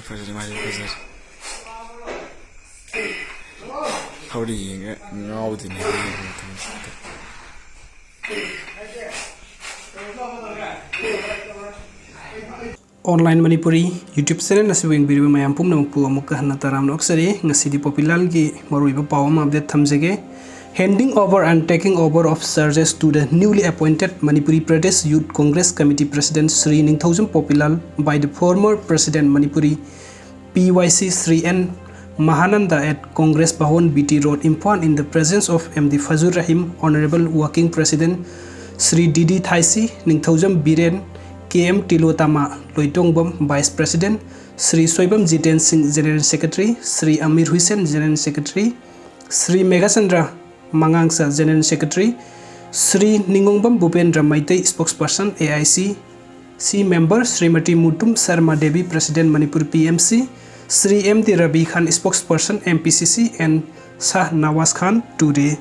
Fajur mai Fajur. How do you get now the Online Manipuri YouTube channel na siwing video mayam pum namuk pu amuk kahna taram noksari ngasidi Popilal gi maruiba pawam update thamjege. Handing over and taking over of charges to the newly appointed Manipuri Pradesh Youth Congress Committee President Shri Ningthoujam Popilal by the former President Manipuri MPYCCP Shri N. Mahananda at Congress Bhawan BT Road, Imphal, in the presence of MD Fajur Rahim, Honorable Working President Shri Devi Thaisi, Ningthoujam Biren, KM Tilotama, Loitongbam Vice President, Shri Soibam Jeeten Singh General Secretary, Shri Amir Hussain General Secretary, Shri Meghachandra Mangangcha General Secretary, Shri Ningombam Bupenda Meitei Spokesperson AICC member, Srimati Mutum Sarma Devi President Manipur PMC, Shri MD Rabi Khan Spokesperson MPCC, and Shah Nawazkhan today.